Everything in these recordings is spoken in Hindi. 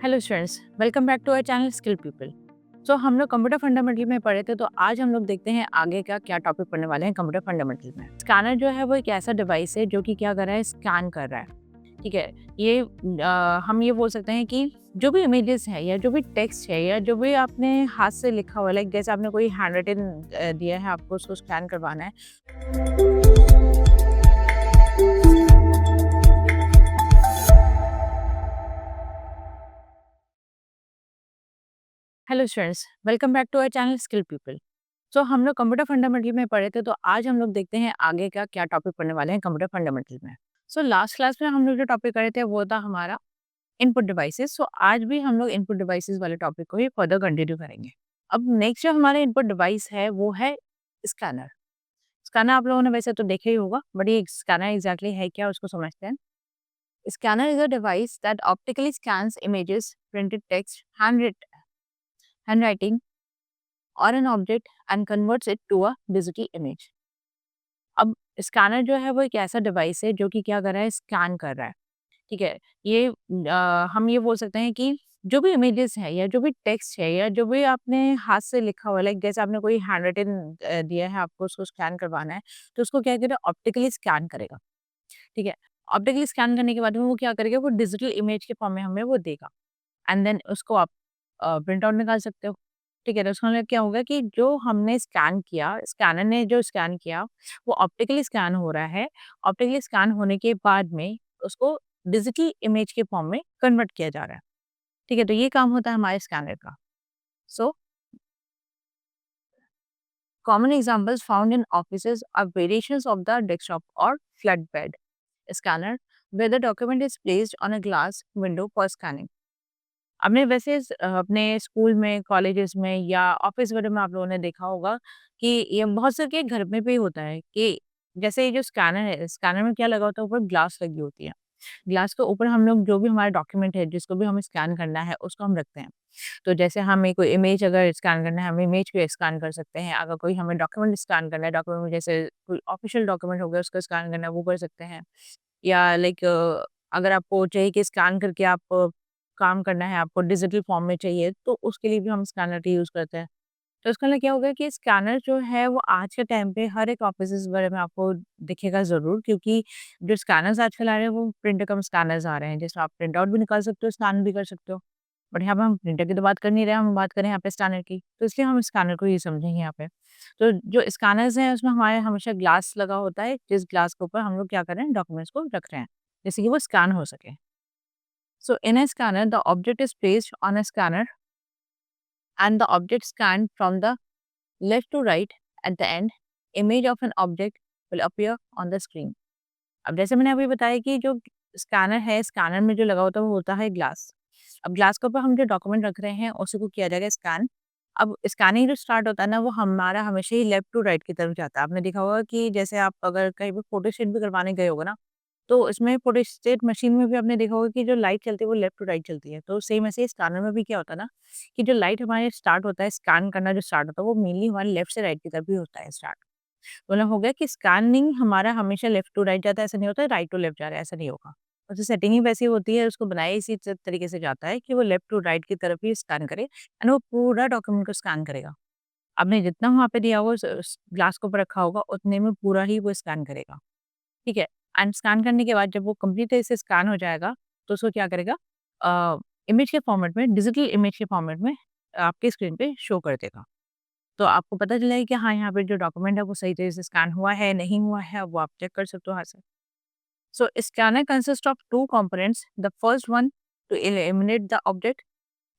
Hello students, welcome back to our channel skill people. So हम लोग कंप्यूटर फंडामेंटल में पढ़े थे, तो आज हम लोग देखते हैं आगे का क्या टॉपिक पढ़ने वाले हैं कंप्यूटर फंडामेंटल में। स्कैनर जो है वो एक ऐसा डिवाइस है जो कि क्या कर रहा है, स्कैन कर रहा है। ठीक है, ये हम ये बोल सकते हैं कि जो भी इमेजेस है या जो भी टेक्स्ट है या जो भी आपने हाथ से लिखा हुआ, लाइक जैसे आपने कोई हैंड रिटन दिया है, आपको उसको स्कैन करवाना है। Hello students, welcome back to our channel skill people. So हम लोग कंप्यूटर फंडामेंटल में पढ़े थे, तो आज हम लोग देखते हैं आगे का क्या टॉपिक पढ़ने वाले हैं कंप्यूटर फंडामेंटल में। सो लास्ट क्लास में हम लोग जो टॉपिक करे थे वो था हमारा इनपुट डिवाइसेस। सो आज भी हम लोग इनपुट डिवाइसेस वाले टॉपिक को ही फर्दर कंटिन्यू करेंगे। अब नेक्स्ट जो हमारा इनपुट डिवाइस है वो है स्कैनर। स्कैनर आप लोगों ने वैसे तो देखा ही होगा, बट ये स्कैनर एग्जैक्टली है क्या उसको समझते हैं। Scanner is a device that optically scans images, printed text, handwriting or an object and converts it to a digital image। अब स्कैनर जो है वो एक ऐसा डिवाइस है जो कि क्या कर रहा है, स्कैन कर रहा है। ठीक है, ये हम ये बोल सकते हैं कि जो भी इमेजेस है या जो भी टेक्स्ट है या जो भी आपने हाथ से लिखा हुआ, लाइक जैसे आपने कोई हैंड रिटन दिया है, आपको उसको स्कैन करवाना है, तो उसको क्या करेगा, ऑप्टिकली स्कैन करेगा। ठीक है, ऑप्टिकली स्कैन करने के बाद में वो क्या करेगा, वो डिजिटल इमेज के फॉर्म में हमें वो देगा। एंड देन उसको आप प्रिंट आउट निकाल सकते हो। ठीक है, तो उसका मतलब क्या होगा कि जो हमने स्कैन किया, स्कैनर ने जो स्कैन किया, वो ऑप्टिकली स्कैन हो रहा है। ऑप्टिकली स्कैन होने के बाद में उसको डिजिटल इमेज के फॉर्म में कन्वर्ट किया जा रहा है। ठीक है, तो ये काम होता है हमारे स्कैनर का। So common examples found in offices are variations of the desktop और flatbed scanner, where the document is placed on a glass window for scanning। आपने वैसे अपने स्कूल में, कॉलेजेस में या ऑफिस वगैरह में आप लोगों ने देखा होगा कि ये बहुत से के घर में भी होता है कि जैसे ये जो स्कैनर है, स्कैनर में क्या लगा होता है, ऊपर ग्लास लगी होती है। ग्लास के ऊपर हम लोग जो भी हमारा डॉक्यूमेंट है, जिसको भी हमें स्कैन करना है, उसको हम रखते हैं। तो जैसे हमें कोई इमेज अगर स्कैन करना है, हम इमेज को स्कैन कर सकते हैं। अगर कोई हमें डॉक्यूमेंट स्कैन करना है, डॉक्यूमेंट में जैसे कोई ऑफिशियल डॉक्यूमेंट हो गया, उसको स्कैन करना है, वो कर सकते हैं। या लाइक अगर आपको चाहिए कि स्कैन करके आप काम करना है, आपको डिजिटल फॉर्म में चाहिए, तो उसके लिए भी हम स्कैनर का यूज़ करते हैं। तो इसका मतलब क्या होगा कि स्कैनर जो है वो आज के टाइम पे हर एक ऑफिसेज़ वगैरह में आपको दिखेगा ज़रूर, क्योंकि जो स्कैनर्स आजकल आ रहे हैं वो प्रिंटर कम स्कैनर्स आ रहे हैं, जिसमें आप प्रिंट आउट भी निकाल सकते हो, स्कैन भी कर सकते हो। बट यहाँ पे हम प्रिंटर की तो बात कर नहीं रहे, हम बात करें यहाँ पे स्कैनर की, तो इसलिए हम स्कैनर को ही समझेंगे यहाँ पे। तो जो स्कैनर्स हैं उसमें हमारे हमेशा ग्लास लगा होता है, जिस ग्लास के ऊपर हम लोग क्या कर रहे हैं, डॉक्यूमेंट्स को रख रहे हैं, जैसे कि वो स्कैन हो सके। So in a scanner, the object is placed on a scanner and the object scanned from the left to right. At the end, image of an object will appear on the screen। अब जैसे मैंने अभी बताया कि जो स्कैनर है, स्कैनर में जो लगा होता है वो होता है ग्लास। अब ग्लास के ऊपर हम जो डॉक्यूमेंट रख रहे हैं उसी को किया जाएगा स्कैन। अब स्कैनिंग जो स्टार्ट होता है ना, वो हमारा हमेशा ही लेफ्ट टू राइट की तरफ जाता है। आपने देखा होगा कि जैसे आप अगर कहीं पे फोटोस्टेट भी करवाने गए होगे ना, तो इसमें फोटोस्टेट मशीन में भी आपने देखा होगा कि जो लाइट चलती है वो लेफ्ट टू राइट चलती है। तो सेम ऐसे ही स्कैनर में भी क्या होता है ना, कि जो लाइट हमारे स्टार्ट होता है, स्कैन करना जो स्टार्ट होता है, वो मेनली हमारे लेफ्ट से राइट की तरफ ही होता है स्टार्ट। मतलब हो गया कि स्कैनिंग हमारा हमेशा लेफ्ट टू राइट जाता है, ऐसा नहीं होता है राइट टू लेफ्ट जा रहा है, ऐसा नहीं होगा। उसकी सेटिंग ही वैसी होती है, उसको बनाया इसी तरीके से जाता है कि वो लेफ्ट टू राइट की तरफ ही स्कैन करे, एंड वो पूरा डॉक्यूमेंट को स्कैन करेगा। आपने जितना वहाँ पे दिया होगा, उस ग्लास के ऊपर रखा होगा, उतने में पूरा ही वो स्कैन करेगा। ठीक है? एंड स्कैन करने के बाद जब वो कंप्लीट तरह से स्कैन हो जाएगा, तो उसको क्या करेगा, इमेज के फॉर्मेट में, डिजिटल इमेज के फॉर्मेट में आपके स्क्रीन पे शो कर देगा। तो आपको पता चलेगा कि हाँ, यहाँ पे जो डॉक्यूमेंट है वो सही तरह से स्कैन हुआ है, नहीं हुआ है, वो आप चेक कर सकते हो हाथ से। So scanner consists of two components. The first one to eliminate the object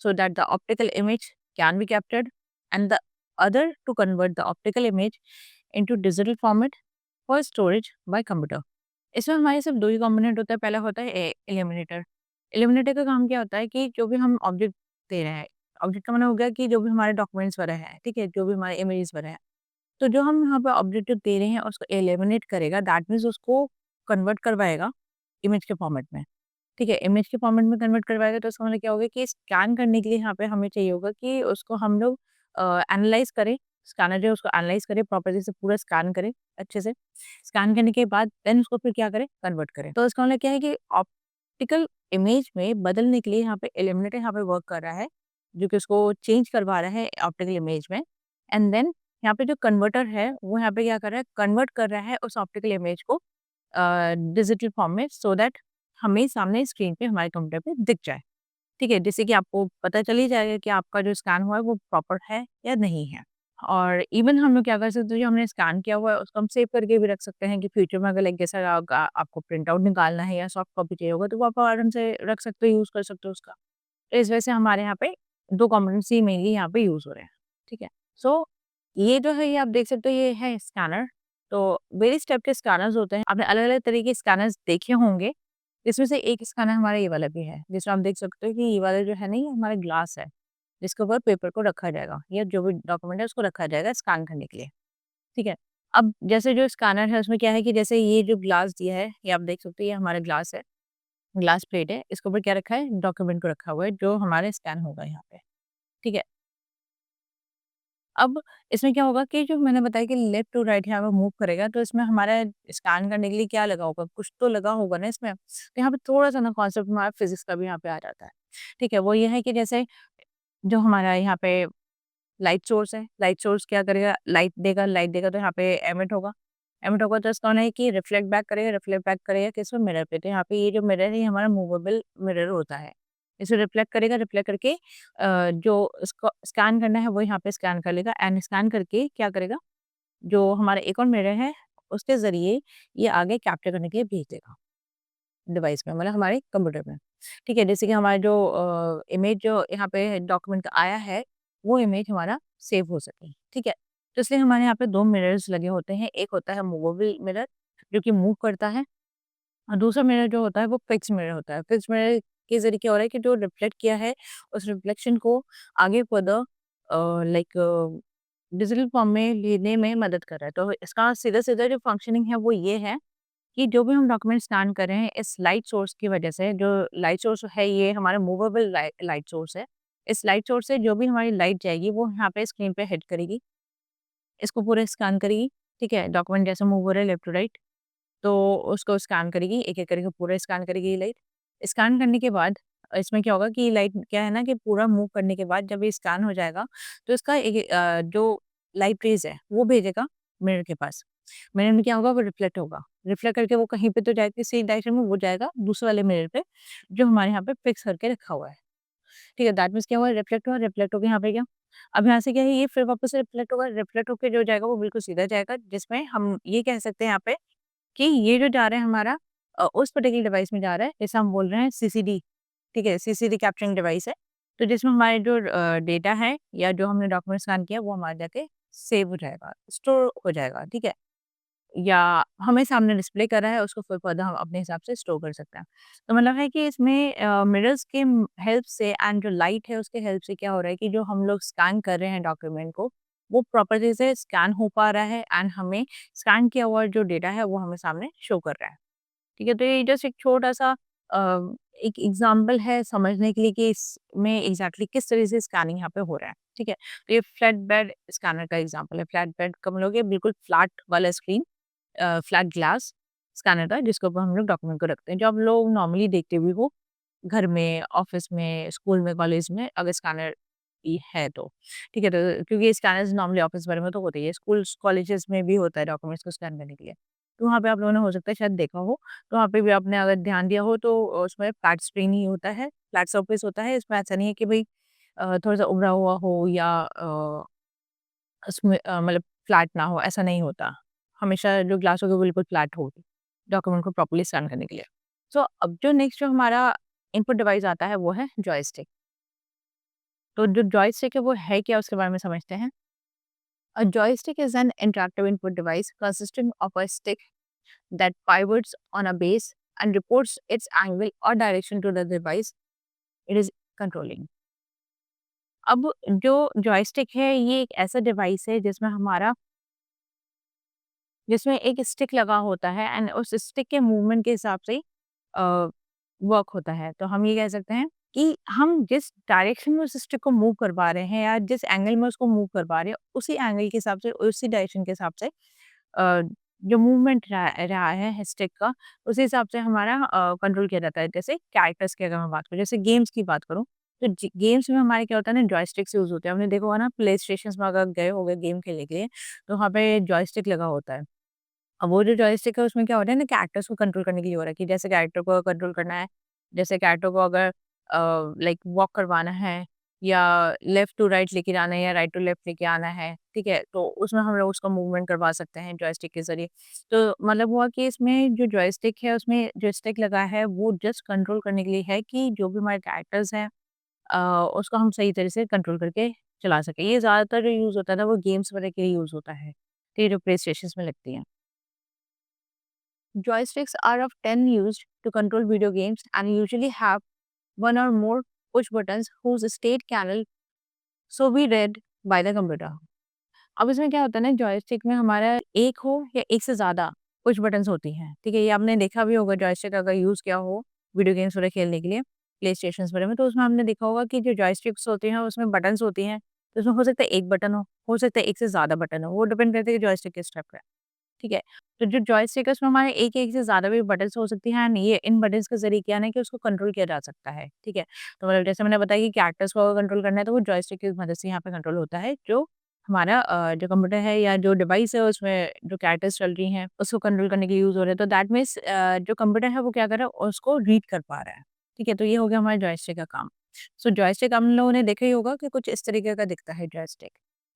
so that the optical image can be captured, and the other to convert the optical image into digital format for storage by computer। इसमें हमारे सिर्फ दो ही कंपोनेंट होता है। पहला होता है एलिमिनेटर। एलिमिनेटर का काम क्या होता है कि जो भी हम ऑब्जेक्ट दे रहे हैं, ऑब्जेक्ट का मतलब हो गया कि जो भी हमारे डॉक्यूमेंट्स वगैरह है, ठीक है, जो भी हमारे इमेजेस वगैरह है, तो जो हम यहाँ पे ऑब्जेक्ट दे रहे हैं उसको एलिमिनेट करेगा, दैट मीन्स उसको कन्वर्ट करवाएगा इमेज के फॉर्मेट में। ठीक है, इमेज के फॉर्मेट में कन्वर्ट करवाएगा, तो इसका मतलब क्या होगा कि स्कैन करने के लिए यहाँ पे हमें चाहिए होगा कि उसको हम लोग एनालाइज करें। स्कैनर जो है उसको एनालाइज करे, प्रॉपर्ली से पूरा स्कैन करे अच्छे से। स्कैन करने के बाद देन उसको फिर क्या करें, कन्वर्ट करें। तो इसका मतलब क्या है कि ऑप्टिकल इमेज में बदलने के लिए यहाँ पे इल्यूमिनेटर यहाँ पे वर्क कर रहा है, जो कि उसको चेंज करवा रहा है ऑप्टिकल इमेज में। एंड देन यहाँ पे जो कन्वर्टर है, वो यहाँ पे क्या कर रहा है, कन्वर्ट कर रहा है उस ऑप्टिकल इमेज को डिजिटल फॉर्म में, सो दैट हमें सामने स्क्रीन पे हमारे कंप्यूटर पे दिख जाए। ठीक है? जिससे कि आपको पता चल ही जाएगा कि आपका जो स्कैन हुआ है वो प्रॉपर है या नहीं है। और इवन हम लोग क्या कर सकते हैं, जो हमने स्कैन किया हुआ है उसको हम सेव करके भी रख सकते हैं कि फ्यूचर में अगर लाइक जैसा आपको प्रिंट आउट निकालना है या सॉफ्ट कॉपी चाहिए होगा, तो वो आप आराम से रख सकते हो, यूज़ कर सकते हो उसका। तो इस वजह से हमारे यहाँ पे 2 कंपोनेंट्स ही मेनली यहाँ पे यूज़ हो रहे हैं। ठीक है? सो ये जो है, ये आप देख सकते हो, ये है स्कैनर। तो वेरियस टाइप के स्कैनर्स होते हैं। आपने अलग-अलग तरह के स्कैनर्स देखे होंगे। इसमें से एक स्कैनर हमारा ये वाला भी है, जिसमें आप देख सकते हो कि ये वाला जो है ना, ये हमारा ग्लास है, जिसके ऊपर पेपर को रखा जाएगा या जो भी डॉक्यूमेंट है उसको रखा जाएगा स्कैन करने के लिए। ठीक है? अब जैसे जो स्कैनर है उसमें क्या है कि जैसे ये जो ग्लास दिया है, ये आप देख सकते हो, ये हमारा ग्लास है, ग्लास प्लेट है, इसके ऊपर क्या रखा है, डॉक्यूमेंट को रखा हुआ है जो हमारा स्कैन होगा यहाँ पे। ठीक है? अब इसमें क्या होगा कि जो मैंने बताया कि लेफ्ट टू राइट यहाँ पे मूव करेगा, तो इसमें हमारा स्कैन करने के लिए क्या लगा होगा? कुछ तो लगा होगा ना इसमें। तो यहाँ पे थोड़ा-सा ना कॉन्सेप्ट हमारा फिज़िक्स का भी यहाँ पे आ जाता है। ठीक है? वो ये है कि जैसे जो हमारा यहाँ पे लाइट सोर्स है, लाइट सोर्स क्या करेगा? लाइट देगा तो यहाँ पे एमिट होगा। एमिट होगा तो इसका होना है कि रिफ्लेक्ट बैक करेगा किसमें? मिरर पे। तो यहाँ पे ये जो मिरर है, ये हमारा मूवेबल मिरर होता है। इसे रिफ्लेक्ट करके जो इसको स्कैन करना है वो यहाँ पे स्कैन कर लेगा, एंड स्कैन करके क्या करेगा? जो हमारा एक और मिरर है, उसके ज़रिए ये आगे कैप्चर करने के लिए भेज देगा डिवाइस में, मतलब हमारे कंप्यूटर में। ठीक है? जैसे कि हमारा जो इमेज जो यहाँ पे डॉक्यूमेंट का आया है, वो इमेज हमारा सेव हो सके। ठीक है? तो इसलिए हमारे यहाँ पे 2 मिरर्स लगे होते हैं। एक होता है मूवेबल मिरर, जो कि मूव करता है, और दूसरा मिरर जो होता है वो फिक्स मिरर होता है। फिक्स मिरर के ज़रिए क्या हो रहा है कि जो रिफ्लेक्ट किया है, उस रिफ्लेक्शन को आगे फर्दर लाइक डिजिटल फॉर्म में लेने में मदद कर रहा है। तो इसका सीधा-सीधा जो फंक्शनिंग है वो ये है कि जो भी हम डॉक्यूमेंट स्कैन कर रहे हैं, इस लाइट सोर्स की वजह से, जो लाइट सोर्स है ये हमारा मूवेबल लाइट सोर्स है। इस लाइट सोर्स से जो भी हमारी लाइट जाएगी वो यहाँ पे स्क्रीन पे हिट करेगी, इसको पूरा स्कैन करेगी। ठीक है? डॉक्यूमेंट जैसे मूव हो रहा है लेफ्ट टू राइट, तो उसको स्कैन करेगी, एक-एक करके पूरा स्कैन करेगी ये लाइट। स्कैन करने के बाद इसमें क्या होगा कि लाइट क्या है ना, कि पूरा मूव करने के बाद जब ये स्कैन हो जाएगा, तो इसका जो लाइट रेज़ है वो भेजेगा मिरर के पास। मिरर में क्या होगा, वो रिफ्लेक्ट होगा। रिफ्लेक्ट करके वो कहीं पे तो जाएगा, किसी डायरेक्शन में वो जाएगा दूसरे वाले मिरर पे, जो हमारे यहाँ पे फिक्स करके रखा हुआ है। ठीक है? दैट मीन्स क्या हुआ, रिफ्लेक्ट होके यहाँ पे क्या, अब यहाँ से क्या है, ये फिर वापस से रिफ्लेक्ट होगा, रिफ्लेक्ट होके जो जाएगा वो बिल्कुल सीधा जाएगा, जिसमें हम ये कह सकते हैं यहाँ पे कि ये जो जा रहा है हमारा उस पर्टिकुलर डिवाइस में जा रहा है, जैसे हम बोल रहे हैं सीसीडी। ठीक है? सीसीडी कैप्चरिंग डिवाइस है। तो जिसमें हमारे जो डेटा है या जो हमने डॉक्यूमेंट स्कैन किया, वो हमारे जाके सेव हो जाएगा, स्टोर हो जाएगा। ठीक है? या हमें सामने डिस्प्ले कर रहा है, उसको फिर फर्दर हम अपने हिसाब से स्टोर कर सकते हैं। तो मतलब है कि इसमें मिरर्स के हेल्प से एंड जो लाइट है उसके हेल्प से क्या हो रहा है कि जो हम लोग स्कैन कर रहे हैं डॉक्यूमेंट को, वो प्रॉपर्टी से स्कैन हो पा रहा है, एंड हमें स्कैन किया हुआ जो डेटा है वो हमें सामने शो कर रहा है। ठीक है? तो ये जस्ट एक छोटा-सा एक एग्ज़ाम्पल है समझने के लिए कि इसमें एग्ज़ैक्टली किस तरह से स्कैनिंग यहाँ पे हो रहा है। ठीक है? तो ये फ्लैट बेड स्कैनर का एग्ज़ाम्पल है। फ्लैट बेड का मतलब ये बिल्कुल फ्लैट वाला स्क्रीन, फ्लैट ग्लास स्कैनर था, जिसके ऊपर हम लोग डॉक्यूमेंट को रखते हैं, जो आप लोग नॉर्मली देखते भी हो घर में, ऑफ़िस में, स्कूल में, कॉलेज में, अगर स्कैनर भी है तो। ठीक है? तो क्योंकि स्कैनर्स नॉर्मली ऑफ़िस वगैरह में तो होते ही है, स्कूल्स, कॉलेजेस में भी होता है डॉक्यूमेंट्स को स्कैन करने के लिए। तो वहाँ पे आप लोगों ने हो सकता है शायद देखा हो, तो वहाँ पे भी आपने अगर ध्यान दिया हो तो उसमें फ्लैट स्क्रीन ही होता है, फ्लैट सरफेस होता है, इसमें ऐसा नहीं है कि भई थोड़ा-सा उभरा हुआ हो या उसमें मतलब फ्लैट ना हो, ऐसा नहीं होता। हमेशा जो ग्लास होगी वो बिल्कुल फ्लैट होगी, डॉक्यूमेंट को प्रॉपर्ली स्कैन करने के लिए। सो अब जो नेक्स्ट जो हमारा इनपुट डिवाइस आता है वो है जॉयस्टिक। तो जो जॉयस्टिक है वो है क्या, उसके बारे में समझते हैं। A joystick is an interactive input device consisting of a stick that pivots on a base and reports its angle or direction to the device it is controlling. अब जो जॉयस्टिक है ये एक ऐसा डिवाइस है जिसमें एक स्टिक लगा होता है, एंड उस स्टिक के मूवमेंट के हिसाब से वर्क होता है। तो हम ये कह सकते हैं कि हम जिस डायरेक्शन में उस स्टिक को मूव करवा रहे हैं या जिस एंगल में उसको मूव करवा रहे हैं, उसी एंगल के हिसाब से, उसी डायरेक्शन के हिसाब से जो मूवमेंट रहा है स्टिक का, उसी हिसाब से हमारा कंट्रोल किया जाता है। जैसे कैरेक्टर्स की अगर मैं बात करूँ, जैसे गेम्स की बात करूँ, तो गेम्स में हमारे क्या होता है ना, जॉयस्टिक्स यूज़ होते हैं। आपने देखा होगा ना, प्ले स्टेशन में अगर गए होगे गेम खेलने के लिए, तो वहाँ पे जॉयस्टिक लगा होता है। अब वो जो जॉयस्टिक है उसमें क्या हो रहा है ना, कैरेक्टर्स को कंट्रोल करने के लिए हो रहा है कि जैसे कैरेक्टर को कंट्रोल करना है, जैसे कैरेक्टर को अगर लाइक वॉक करवाना है या लेफ्ट टू राइट लेके जाना है या राइट टू लेफ्ट लेके आना है, ठीक है? तो उसमें हम लोग उसका मूवमेंट करवा सकते हैं जॉयस्टिक के ज़रिए। तो मतलब हुआ कि इसमें जो जॉयस्टिक है उसमें जो स्टिक लगा है वो जस्ट कंट्रोल करने के लिए है कि जो भी हमारे कैरेक्टर्स हैं अ, उसको हम सही तरह से कंट्रोल करके चला सकें। ये ज़्यादातर जो यूज़ होता है ना वो गेम्स वगैरह के लिए यूज़ होता है, तो ये जो प्ले स्टेशंस में लगती हैं। Joysticks are often used to control video games and usually have one or more push buttons whose state can so be read by the computer. अब इसमें क्या होता है ना, जॉयस्टिक में हमारा एक हो या एक से ज़्यादा पुश बटन्स होती हैं, ठीक है? ये आपने देखा भी होगा जॉयस्टिक अगर यूज़ किया हो वीडियो गेम्स वगैरह खेलने के लिए, प्ले स्टेशंस वगैरह में, तो उसमें हमने देखा होगा कि जो जॉयस्टिक्स होती हैं उसमें बटन्स होती हैं, तो उसमें हो सकता है 1 बटन हो सकता है 1 से ज़्यादा बटन हो, वो डिपेंड करता है कि जॉयस्टिक किस टाइप का है। ठीक है? तो जो जॉयस्टिक है उसमें हमारे एक-एक से ज़्यादा भी बटन्स हो सकती हैं एंड ये इन बटन्स के ज़रिए क्या है ना कि उसको कंट्रोल किया जा सकता है, ठीक है? तो मतलब जैसे मैंने बताया कि कैरेक्टर्स को अगर कंट्रोल करना है तो वो जॉयस्टिक की मदद से यहाँ पे कंट्रोल होता है, जो हमारा जो कंप्यूटर है या जो डिवाइस है उसमें जो कैरेक्टर्स चल रही हैं, उसको कंट्रोल करने के लिए यूज़ हो रहे हैं। तो दैट मीन्स जो कंप्यूटर है वो क्या कर रहा है, उसको रीड कर पा रहा है, ठीक है? तो ये हो गया हमारा जॉयस्टिक का काम। सो जॉयस्टिक हम लोगों ने देखा ही होगा कि कुछ इस तरीके का दिखता है जॉयस्टिक,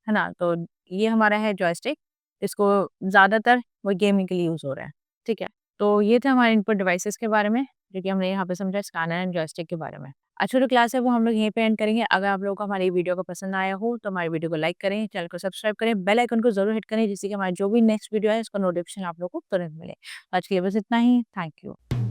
है ना? तो ये हमारा है जॉयस्टिक, इसको ज़्यादातर वो गेमिंग के लिए यूज़ हो रहा है, ठीक है? तो ये था हमारे इनपुट डिवाइसेज़ के बारे में, जो कि हमने यहाँ पे समझा स्कैनर एंड जॉयस्टिक के बारे में। आज की जो क्लास है वो हम लोग यहीं पे एंड करेंगे। अगर आप लोगों को हमारी वीडियो को पसंद आया हो, तो हमारी वीडियो को लाइक करें, चैनल को सब्सक्राइब करें, बेल आइकन को ज़रूर हिट करें जिससे कि हमारी जो भी नेक्स्ट वीडियो है उसका नोटिफिकेशन आप लोगों को तुरंत मिले। आज के लिए बस इतना ही। Thank you.